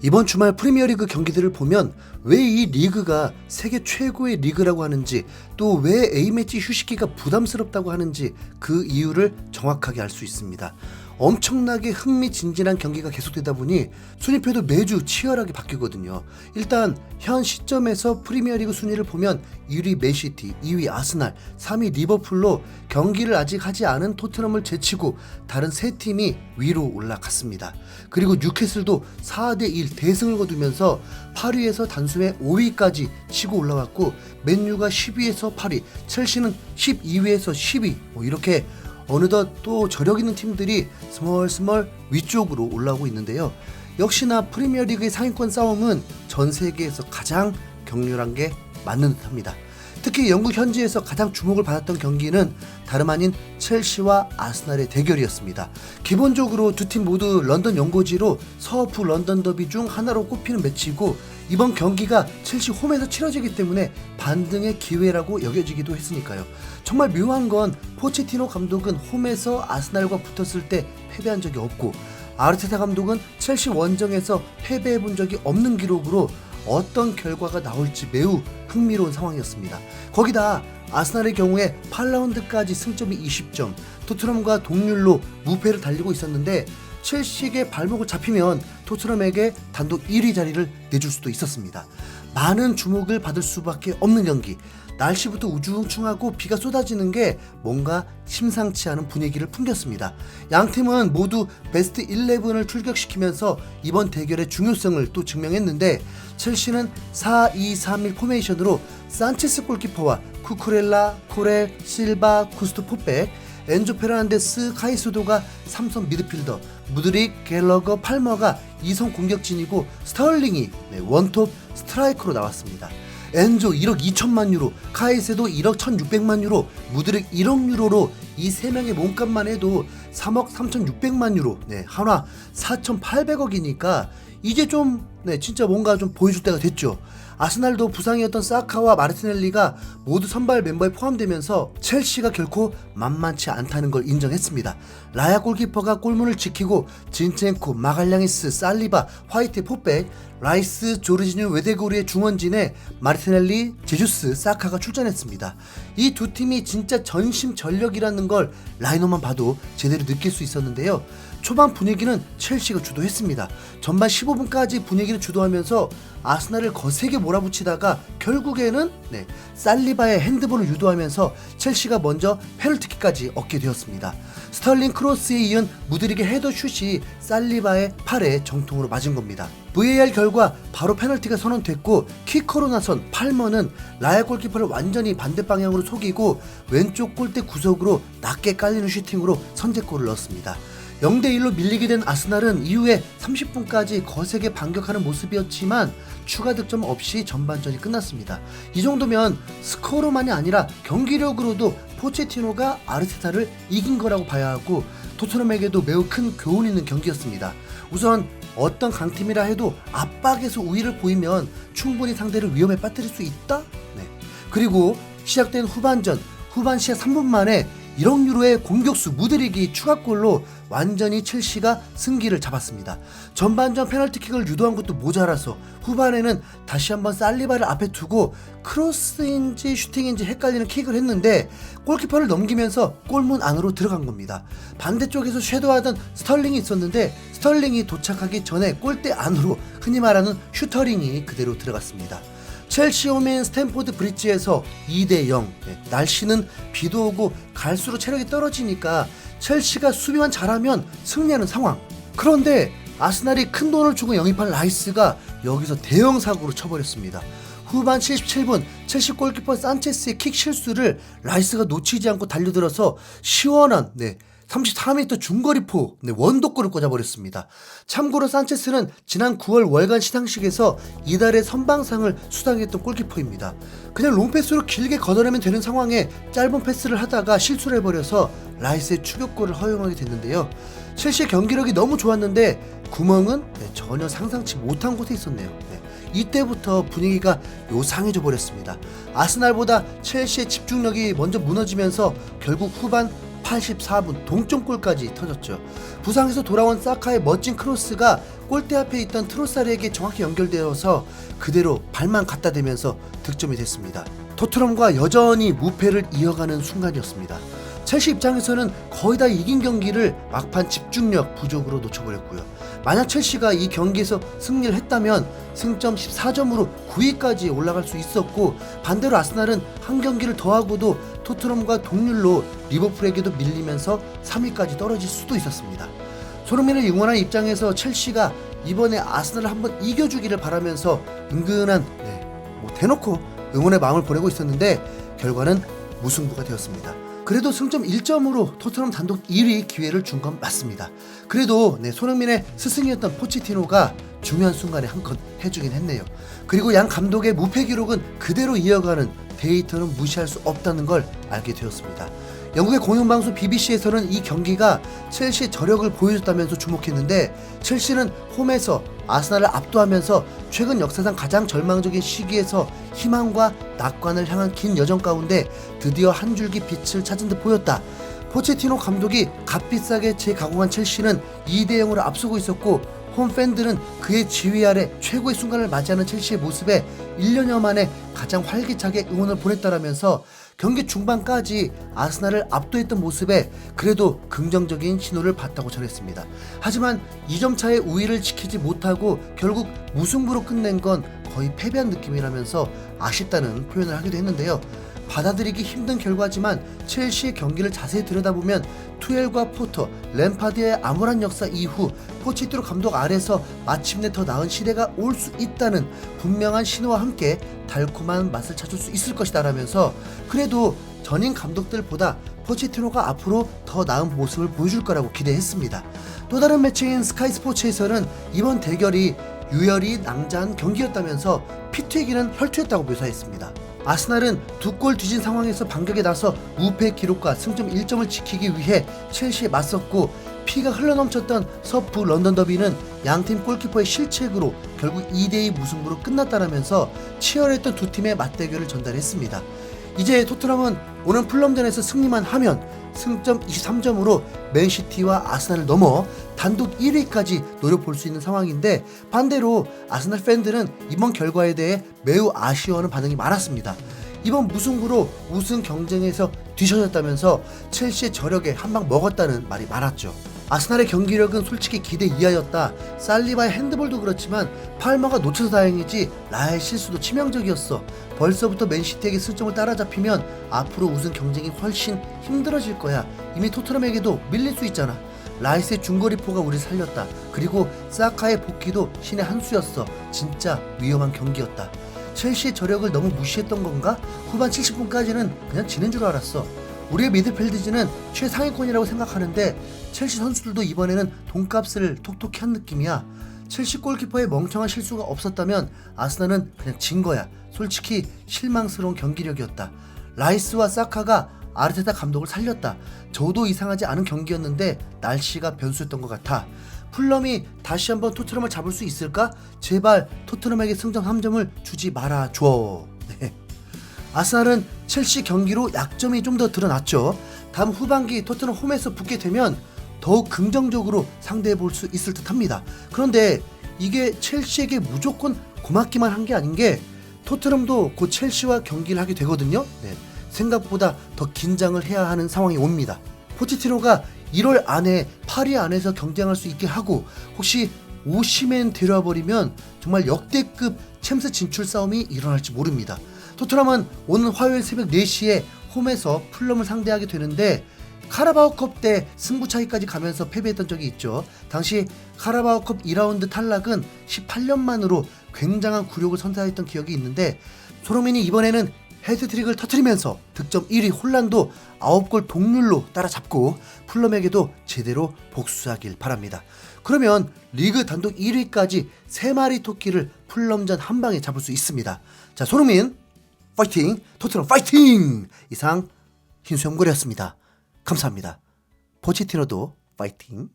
이번 주말 프리미어리그 경기들을 보면 왜 이 리그가 세계 최고의 리그라고 하는지, 또 왜 A매치 휴식기가 부담스럽다고 하는지 그 이유를 정확하게 알 수 있습니다. 엄청나게 흥미진진한 경기가 계속되다 보니 순위표도 매주 치열하게 바뀌거든요. 일단 현 시점에서 프리미어리그 순위를 보면 1위 맨시티, 2위 아스날, 3위 리버풀로 경기를 아직 하지 않은 토트넘을 제치고 다른 세 팀이 위로 올라갔습니다. 그리고 뉴캐슬도 4대1 대승을 거두면서 8위에서 단숨에 5위까지 치고 올라왔고, 맨유가 10위에서 8위, 첼시는 12위에서 10위, 이렇게 어느덧 또 저력 있는 팀들이 스멀스멀 위쪽으로 올라오고 있는데요. 역시나 프리미어리그의 상위권 싸움은 전 세계에서 가장 격렬한 게 맞는 듯합니다. 특히 영국 현지에서 가장 주목을 받았던 경기는 다름 아닌 첼시와 아스날의 대결이었습니다. 기본적으로 두 팀 모두 런던 연고지로 서부 런던 더비 중 하나로 꼽히는 매치이고, 이번 경기가 첼시 홈에서 치러지기 때문에 반등의 기회라고 여겨지기도 했으니까요. 정말 묘한 건 포체티노 감독은 홈에서 아스날과 붙었을 때 패배한 적이 없고, 아르테타 감독은 첼시 원정에서 패배해본 적이 없는 기록으로 어떤 결과가 나올지 매우 흥미로운 상황이었습니다. 거기다 아스날의 경우에 8라운드까지 승점이 20점, 토트넘과 동률로 무패를 달리고 있었는데, 첼시에게 발목을 잡히면 토트넘에게 단독 1위 자리를 내줄 수도 있었습니다. 많은 주목을 받을 수밖에 없는 경기, 날씨부터 우중충하고 비가 쏟아지는 게 뭔가 심상치 않은 분위기를 풍겼습니다. 양 팀은 모두 베스트 11을 출격시키면서 이번 대결의 중요성을 또 증명했는데, 첼시는 4-2-3-1 포메이션으로 산체스 골키퍼와 쿠쿠렐라, 코렐, 실바, 구스토 포백, 엔조 페르난데스, 카이소도가 3선 미드필더, 무드릭, 갤러거, 팔머가 2선 공격진이고, 스털링이 원톱 스트라이커로 나왔습니다. 엔조 1억 2천만 유로, 카이세도 1억 1,600만 유로, 무드릭 1억 유로로 이 3명의 몸값만 해도 3억 3,600만 유로, 한화 4,800억이니까 이제 좀 진짜 뭔가 좀 보여줄 때가 됐죠. 아스날도 부상이었던 사카와 마르티넬리가 모두 선발 멤버에 포함되면서 첼시가 결코 만만치 않다는 걸 인정했습니다. 라야 골키퍼가 골문을 지키고, 진첸코, 마갈량이스, 살리바, 화이트, 포백, 라이스, 조르지뉴, 웨데고르의 중원진에 마르티넬리, 제주스, 사카가 출전했습니다. 이 두 팀이 진짜 전심전력이라는 걸 라인업만 봐도 제대로 느낄 수 있었는데요. 초반 분위기는 첼시가 주도했습니다. 전반 15분까지 분위기를 주도하면서 아스날을 거세게 몰아붙이다가 결국에는 살리바의 핸드볼을 유도하면서 첼시가 먼저 페널티킥까지 얻게 되었습니다. 스털링 크로스에 이은 무드릭의 헤더슛이 살리바의 팔에 정통으로 맞은 겁니다. VAR 결과 바로 페널티가 선언됐고, 키커로 나선 팔머는 라야 골키퍼를 완전히 반대 방향으로 속이고 왼쪽 골대 구석으로 낮게 깔리는 슈팅으로 선제골을 넣었습니다. 0대1로 밀리게 된 아스날은 이후에 30분까지 거세게 반격하는 모습이었지만 추가 득점 없이 전반전이 끝났습니다. 이 정도면 스코어로만이 아니라 경기력으로도 포체티노가 아르테타를 이긴 거라고 봐야 하고, 토트넘에게도 매우 큰 교훈 있는 경기였습니다. 우선 어떤 강팀이라 해도 압박에서 우위를 보이면 충분히 상대를 위험에 빠뜨릴 수 있다? 그리고 시작된 후반전, 후반 시작 3분 만에 1억 유로의 공격수 무드릭이 추가골로 완전히 첼시가 승기를 잡았습니다. 전반전 페널티킥을 유도한 것도 모자라서 후반에는 다시 한번 살리바를 앞에 두고 크로스인지 슈팅인지 헷갈리는 킥을 했는데 골키퍼를 넘기면서 골문 안으로 들어간 겁니다. 반대쪽에서 섀도우하던 스털링이 있었는데 스털링이 도착하기 전에 골대 안으로 흔히 말하는 슈터링이 그대로 들어갔습니다. 첼시 홈인 스탠포드 브리지에서 2대0, 날씨는 비도 오고 갈수록 체력이 떨어지니까 첼시가 수비만 잘하면 승리하는 상황. 그런데 아스날이 큰 돈을 주고 영입한 라이스가 여기서 대형 사고를 쳐버렸습니다. 후반 77분 첼시 골키퍼 산체스의 킥 실수를 라이스가 놓치지 않고 달려들어서 시원한 34m 중거리포 원더골을 꽂아버렸습니다. 참고로 산체스는 지난 9월 월간 시상식에서 이달의 선방상을 수상했던 골키퍼입니다. 그냥 롱패스로 길게 걷어내면 되는 상황에 짧은 패스를 하다가 실수를 해버려서 라이스의 추격골을 허용하게 됐는데요. 첼시의 경기력이 너무 좋았는데 구멍은 전혀 상상치 못한 곳에 있었네요. 이때부터 분위기가 요상해져 버렸습니다. 아스날보다 첼시의 집중력이 먼저 무너지면서 결국 후반 84분 동점골까지 터졌죠. 부상에서 돌아온 사카의 멋진 크로스가 골대 앞에 있던 트로사르에게 정확히 연결되어서 그대로 발만 갖다 대면서 득점이 됐습니다. 토트넘과 여전히 무패를 이어가는 순간이었습니다. 첼시 입장에서는 거의 다 이긴 경기를 막판 집중력 부족으로 놓쳐버렸고요. 만약 첼시가 이 경기에서 승리를 했다면 승점 14점으로 9위까지 올라갈 수 있었고, 반대로 아스날은 한 경기를 더하고도 토트넘과 동률로 리버풀에게도 밀리면서 3위까지 떨어질 수도 있었습니다. 손흥민을 응원하는 입장에서 첼시가 이번에 아스날을 한번 이겨주기를 바라면서 은근한 대놓고 응원의 마음을 보내고 있었는데 결과는 무승부가 되었습니다. 그래도 승점 1점으로 토트넘 단독 1위 기회를 준 건 맞습니다. 그래도 손흥민의 스승이었던 포체티노가 중요한 순간에 한 건 해주긴 했네요. 그리고 양 감독의 무패 기록은 그대로 이어가는 데이터는 무시할 수 없다는 걸 알게 되었습니다. 영국의 공영방송 BBC에서는 이 경기가 첼시의 저력을 보여줬다면서 주목했는데, 첼시는 홈에서 아스날을 압도하면서 최근 역사상 가장 절망적인 시기에서 희망과 낙관을 향한 긴 여정 가운데 드디어 한 줄기 빛을 찾은 듯 보였다. 포체티노 감독이 값비싸게 재가공한 첼시는 2대0으로 앞서고 있었고, 홈팬들은 그의 지휘 아래 최고의 순간을 맞이하는 첼시의 모습에 1년여 만에 가장 활기차게 응원을 보냈다라면서 경기 중반까지 아스날을 압도했던 모습에 그래도 긍정적인 신호를 봤다고 전했습니다. 하지만 2점 차의 우위를 지키지 못하고 결국 무승부로 끝낸 건 거의 패배한 느낌이라면서 아쉽다는 표현을 하기도 했는데요. 받아들이기 힘든 결과지만 첼시의 경기를 자세히 들여다보면 투엘과 포터, 램파드의 암울한 역사 이후 포체티노 감독 아래서 마침내 더 나은 시대가 올 수 있다는 분명한 신호와 함께 달콤한 맛을 찾을 수 있을 것이다 라면서, 그래도 전임 감독들보다 포체티노가 앞으로 더 나은 모습을 보여줄 거라고 기대했습니다. 또 다른 매체인 스카이 스포츠에서는 이번 대결이 유혈이 낭자한 경기였다면서 피튀기는 혈투였다고 묘사했습니다. 아스날은 두 골 뒤진 상황에서 반격에 나서 무패 기록과 승점 1점을 지키기 위해 첼시에 맞섰고, 피가 흘러넘쳤던 서부 런던 더비는 양팀 골키퍼의 실책으로 결국 2대2 무승부로 끝났다라면서 치열했던 두 팀의 맞대결을 전달했습니다. 이제 토트넘은 오는 풀럼전에서 승리만 하면 승점 23점으로 맨시티와 아스날을 넘어 단독 1위까지 노려볼 수 있는 상황인데, 반대로 아스날 팬들은 이번 결과에 대해 매우 아쉬워하는 반응이 많았습니다. 이번 무승부로 우승 경쟁에서 뒤처졌다면서 첼시의 저력에 한 방 먹었다는 말이 많았죠. 아스날의 경기력은 솔직히 기대 이하였다. 살리바의 핸드볼도 그렇지만 팔머가 놓쳐서 다행이지 라의 실수도 치명적이었어. 벌써부터 맨시티에게 승점을 따라잡히면 앞으로 우승 경쟁이 훨씬 힘들어질 거야. 이미 토트넘에게도 밀릴 수 있잖아. 라이스의 중거리포가 우리 살렸다. 그리고 사카의 복귀도 신의 한 수였어. 진짜 위험한 경기였다. 첼시의 저력을 너무 무시했던 건가? 후반 70분까지는 그냥 지는 줄 알았어. 우리의 미드필드진은 최상위권이라고 생각하는데 첼시 선수들도 이번에는 돈값을 톡톡히 한 느낌이야. 첼시 골키퍼의 멍청한 실수가 없었다면 아스날은 그냥 진 거야. 솔직히 실망스러운 경기력이었다. 라이스와 사카가 아르테타 감독을 살렸다. 저도 이상하지 않은 경기였는데 날씨가 변수였던 것 같아. 풀럼이 다시 한번 토트넘을 잡을 수 있을까? 제발 토트넘에게 승점 3점을 주지 말아줘. 네. 아스날은 첼시 경기로 약점이 좀 더 드러났죠. 다음 후반기 토트넘 홈에서 붙게 되면 더욱 긍정적으로 상대해 볼 수 있을 듯 합니다. 그런데 이게 첼시에게 무조건 고맙기만 한 게 아닌 게, 토트넘도 곧 첼시와 경기를 하게 되거든요. 네. 생각보다 더 긴장을 해야 하는 상황이 옵니다. 포체티노가 1월 안에 파리 안에서 경쟁할 수 있게 하고, 혹시 오시멘 데려와 버리면 정말 역대급 챔스 진출 싸움이 일어날지 모릅니다. 토트넘은 오는 화요일 새벽 4시에 홈에서 풀럼을 상대하게 되는데, 카라바오컵 때 승부 차이까지 가면서 패배했던 적이 있죠. 당시 카라바오컵 2라운드 탈락은 18년 만으로 굉장한 굴욕을 선사했던 기억이 있는데, 손흥민이 이번에는 헤드트릭을 터뜨리면서 득점 1위 홀란도 9골 동률로 따라잡고 풀럼에게도 제대로 복수하길 바랍니다. 그러면 리그 단독 1위까지 3마리 토끼를 풀럼전 한 방에 잡을 수 있습니다. 자, 손흥민 파이팅! 토트넘 파이팅! 이상 흰수염고리였습니다. 감사합니다. 포체티노도 파이팅!